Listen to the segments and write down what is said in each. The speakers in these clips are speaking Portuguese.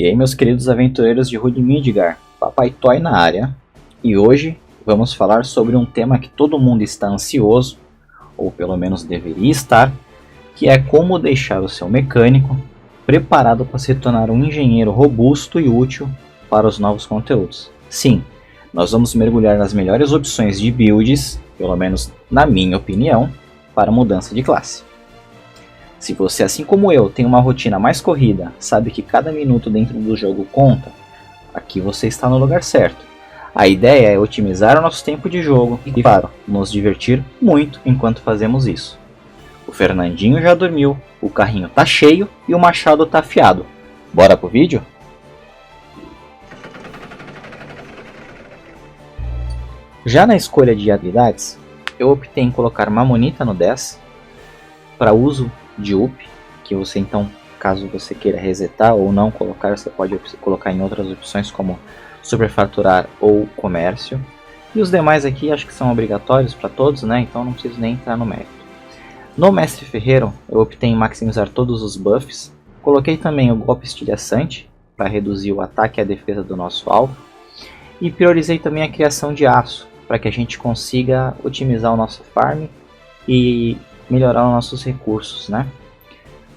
E aí, meus queridos aventureiros de Rude Midgar, Papai Toy na área. E hoje vamos falar sobre um tema que todo mundo está ansioso, ou pelo menos deveria estar, que é como deixar o seu mecânico preparado para se tornar um engenheiro robusto e útil para os novos conteúdos. Sim, nós vamos mergulhar nas melhores opções de builds, pelo menos na minha opinião, para mudança de classe. Se você, assim como eu, tem uma rotina mais corrida, sabe que cada minuto dentro do jogo conta, aqui você está no lugar certo. A ideia é otimizar o nosso tempo de jogo e, claro, nos divertir muito enquanto fazemos isso. O Fernandinho já dormiu, o carrinho tá cheio e o machado tá afiado. Bora pro vídeo? Já na escolha de habilidades, eu optei em colocar Mamonita no 10 para uso de up, que você então, caso você queira resetar ou não colocar, você pode colocar em outras opções como superfaturar ou comércio. E os demais aqui acho que são obrigatórios para todos, né? Então não preciso nem entrar no mérito. No Mestre Ferreiro eu optei em maximizar todos os buffs. Coloquei também o golpe estilhaçante para reduzir o ataque e a defesa do nosso alvo. E priorizei também a criação de aço para que a gente consiga otimizar o nosso farm e melhorar os nossos recursos, né?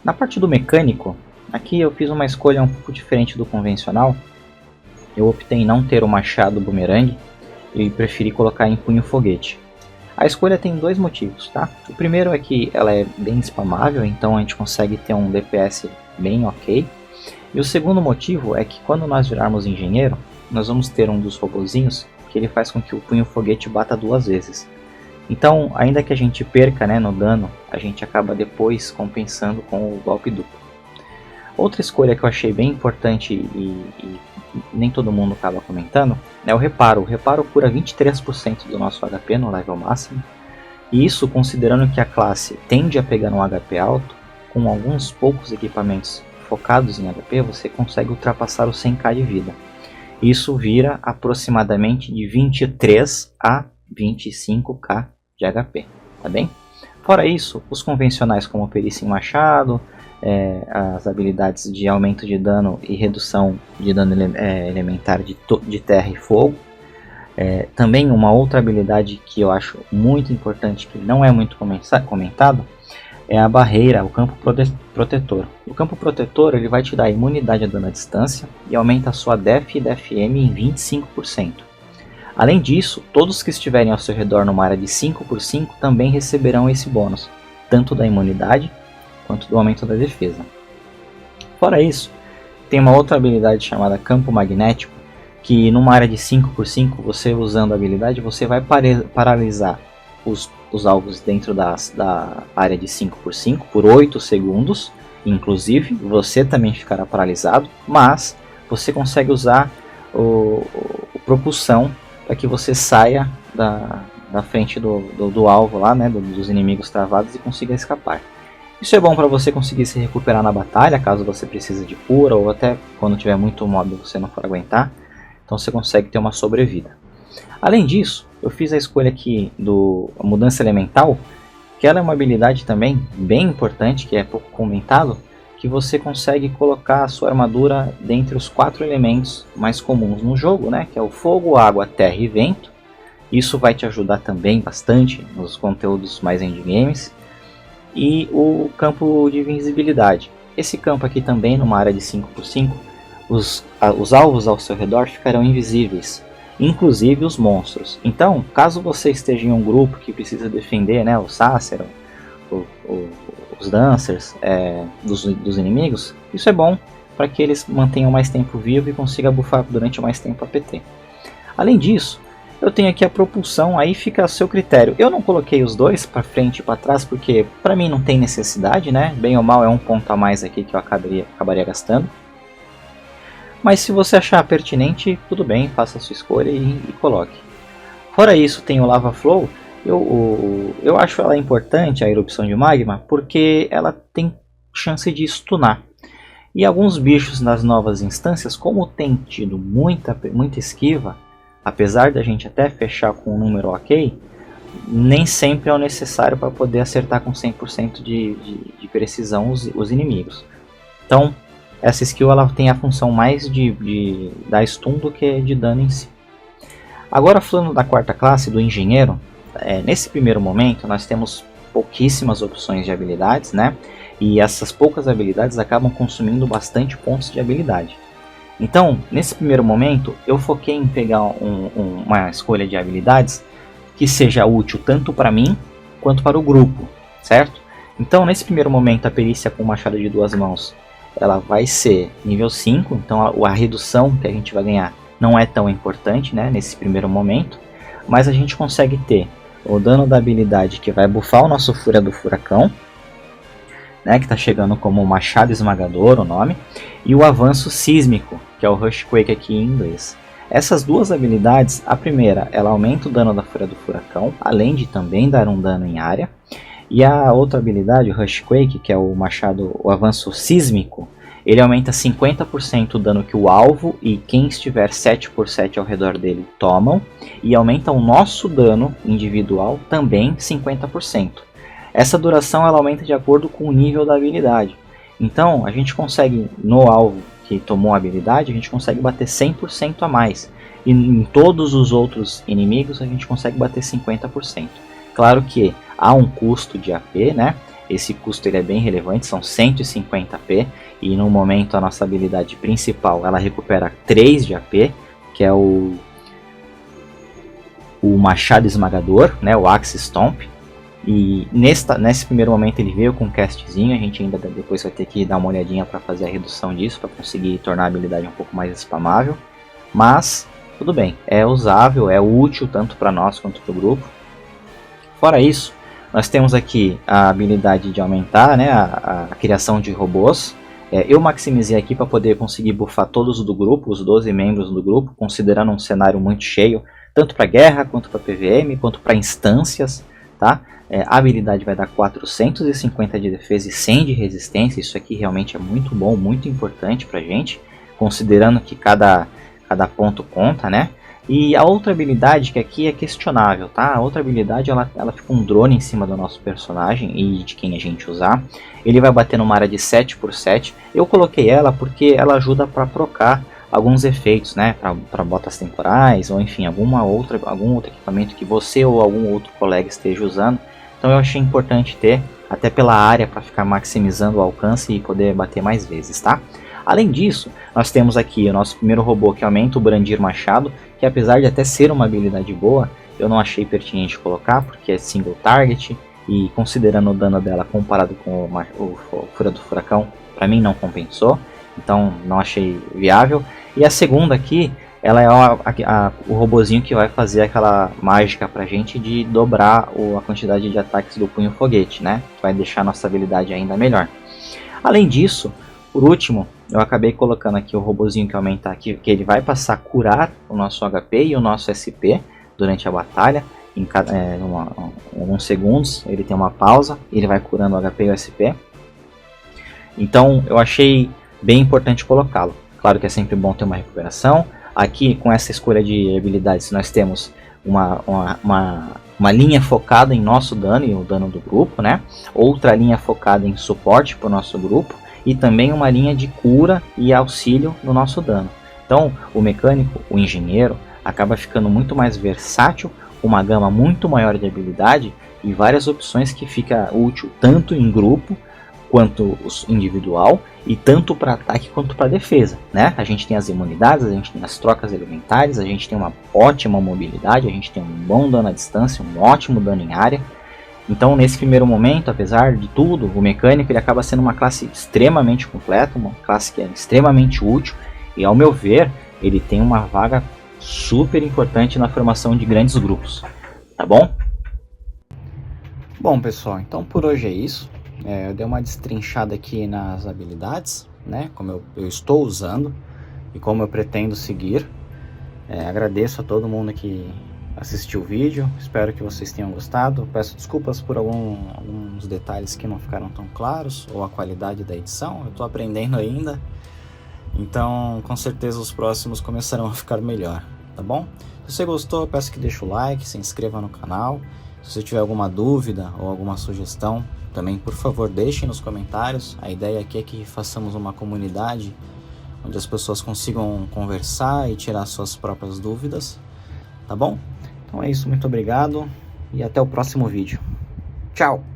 Na parte do mecânico, aqui eu fiz uma escolha um pouco diferente do convencional. Eu optei em não ter o machado bumerangue e preferi colocar em punho foguete. A escolha tem dois motivos, tá? O primeiro é que ela é bem spamável, então a gente consegue ter um DPS bem ok. E o segundo motivo é que quando nós virarmos engenheiro, nós vamos ter um dos robozinhos que ele faz com que o punho foguete bata 2 vezes. Então, ainda que a gente perca, né, no dano, a gente acaba depois compensando com o golpe duplo. Outra escolha que eu achei bem importante e nem todo mundo acaba comentando é o reparo. O reparo cura 23% do nosso HP no level máximo. E isso considerando que a classe tende a pegar um HP alto, com alguns poucos equipamentos focados em HP, você consegue ultrapassar os 100k de vida. Isso vira aproximadamente de 23 a 25k de HP, tá bem? Fora isso, os convencionais como perícia em machado, as habilidades de aumento de dano e redução de dano elementar de terra e fogo. Também uma outra habilidade que eu acho muito importante, que não é muito comentado, é a barreira, o campo protetor. O campo protetor ele vai te dar imunidade a dano à distância e aumenta a sua def e dfm em 25%. Além disso, todos que estiverem ao seu redor numa área de 5x5 também receberão esse bônus, tanto da imunidade quanto do aumento da defesa. Fora isso, tem uma outra habilidade chamada Campo Magnético, que numa área de 5x5, você usando a habilidade, você vai paralisar os alvos dentro da área de 5x5 por 8 segundos, inclusive você também ficará paralisado, mas você consegue usar o propulsão para que você saia da frente do alvo lá, né, dos inimigos travados e consiga escapar. Isso é bom para você conseguir se recuperar na batalha, caso você precise de cura ou até quando tiver muito mob você não for aguentar. Então você consegue ter uma sobrevida. Além disso, eu fiz a escolha aqui do mudança elemental, que ela é uma habilidade também bem importante, que é pouco comentado, que você consegue colocar a sua armadura dentre os 4 elementos mais comuns no jogo, né? Que é o fogo, água, terra e vento. Isso vai te ajudar também bastante nos conteúdos mais endgames. E o campo de invisibilidade. Esse campo aqui também, numa área de 5x5, os alvos ao seu redor ficarão invisíveis, inclusive os monstros. Então, caso você esteja em um grupo que precisa defender, né, o Sacer, os Dancers dos inimigos, isso é bom para que eles mantenham mais tempo vivo e consigam buffar durante mais tempo a PT. Além disso, eu tenho aqui a propulsão, aí fica a seu critério. Eu não coloquei os dois para frente e para trás porque para mim não tem necessidade, né? Bem ou mal é um ponto a mais aqui que eu acabaria gastando. Mas se você achar pertinente, tudo bem, faça a sua escolha e coloque. Fora isso, tem o Lava Flow. Eu acho ela importante, a erupção de magma, porque ela tem chance de stunar. E alguns bichos nas novas instâncias, como tem tido muita esquiva, apesar da gente até fechar com um número ok, nem sempre é o necessário para poder acertar com 100% de precisão os inimigos. Então, essa skill ela tem a função mais de dar stun do que de dano em si. Agora falando da quarta classe, do engenheiro, nesse primeiro momento nós temos pouquíssimas opções de habilidades, né? E essas poucas habilidades acabam consumindo bastante pontos de habilidade. Então, nesse primeiro momento, eu foquei em pegar uma escolha de habilidades que seja útil tanto para mim quanto para o grupo, certo? Então, nesse primeiro momento, a perícia com machado de duas mãos, ela vai ser nível 5, então a redução que a gente vai ganhar não é tão importante, né, nesse primeiro momento, mas a gente consegue ter o dano da habilidade que vai buffar o nosso Fúria do Furacão, né, que está chegando como Machado Esmagador o nome, e o avanço sísmico, que é o Rushquake aqui em inglês. Essas duas habilidades, a primeira, ela aumenta o dano da Fúria do Furacão, além de também dar um dano em área, e a outra habilidade, o Rushquake, que é o avanço sísmico, ele aumenta 50% o dano que o alvo e quem estiver 7x7 ao redor dele tomam, e aumenta o nosso dano individual também 50%. Essa duração ela aumenta de acordo com o nível da habilidade. Então, a gente consegue, no alvo que tomou a habilidade, a gente consegue bater 100% a mais. E em todos os outros inimigos, a gente consegue bater 50%. Claro que há um custo de AP, né? Esse custo ele é bem relevante, são 150 AP. E no momento a nossa habilidade principal, ela recupera 3 de AP, que é o Machado Esmagador, né? O Axe Stomp. E nesse primeiro momento ele veio com um castzinho, a gente ainda depois vai ter que dar uma olhadinha para fazer a redução disso, para conseguir tornar a habilidade um pouco mais spamável. Mas tudo bem, é usável, é útil tanto para nós quanto para o grupo. Fora isso, nós temos aqui a habilidade de aumentar, né, a criação de robôs. Eu maximizei aqui para poder conseguir buffar todos do grupo, os 12 membros do grupo, considerando um cenário muito cheio, tanto para guerra, quanto para PVM, quanto para instâncias, tá? A habilidade vai dar 450 de defesa e 100 de resistência. Isso aqui realmente é muito bom, muito importante pra gente, considerando que cada ponto conta, né? E a outra habilidade, que aqui é questionável, tá? A outra habilidade, ela fica um drone em cima do nosso personagem e de quem a gente usar. Ele vai bater numa área de 7x7. Eu coloquei ela porque ela ajuda para procar alguns efeitos, né? Para botas temporais, ou enfim, algum outro equipamento que você ou algum outro colega esteja usando. Então eu achei importante ter, até pela área, para ficar maximizando o alcance e poder bater mais vezes, tá? Além disso, nós temos aqui o nosso primeiro robô que aumenta o Brandir Machado, que apesar de até ser uma habilidade boa, eu não achei pertinente colocar, porque é single target, e considerando o dano dela comparado com o Fúria do Furacão, para mim não compensou, então não achei viável. E a segunda aqui, ela é o robozinho que vai fazer aquela mágica pra gente de dobrar a quantidade de ataques do punho foguete, né? Que vai deixar a nossa habilidade ainda melhor. Além disso, por último, eu acabei colocando aqui o robozinho que aumenta aqui, que ele vai passar a curar o nosso HP e o nosso SP durante a batalha. Em alguns segundos ele tem uma pausa, ele vai curando o HP e o SP. Então eu achei bem importante colocá-lo. Claro que é sempre bom ter uma recuperação. Aqui, com essa escolha de habilidades, nós temos uma linha focada em nosso dano e o dano do grupo, né? Outra linha focada em suporte para o nosso grupo e também uma linha de cura e auxílio no nosso dano. Então, o mecânico, o engenheiro, acaba ficando muito mais versátil, uma gama muito maior de habilidade e várias opções que fica útil tanto em grupo quanto individual e tanto para ataque quanto para defesa, né? A gente tem as imunidades, a gente tem as trocas elementares, a gente tem uma ótima mobilidade, a gente tem um bom dano à distância, um ótimo dano em área. Então, nesse primeiro momento, apesar de tudo, o mecânico ele acaba sendo uma classe extremamente completa, uma classe que é extremamente útil e, ao meu ver, ele tem uma vaga super importante na formação de grandes grupos, tá bom? Bom, pessoal, então por hoje é isso. Eu dei uma destrinchada aqui nas habilidades, né, como eu estou usando e como eu pretendo seguir. Agradeço a todo mundo que assistiu o vídeo, espero que vocês tenham gostado. Peço desculpas por alguns detalhes que não ficaram tão claros, ou a qualidade da edição, eu estou aprendendo ainda. Então, com certeza os próximos começarão a ficar melhor, tá bom? Se você gostou, peço que deixe o like, se inscreva no canal. Se você tiver alguma dúvida ou alguma sugestão, também por favor deixe nos comentários. A ideia aqui é que façamos uma comunidade onde as pessoas consigam conversar e tirar suas próprias dúvidas, tá bom? Então é isso, muito obrigado e até o próximo vídeo. Tchau!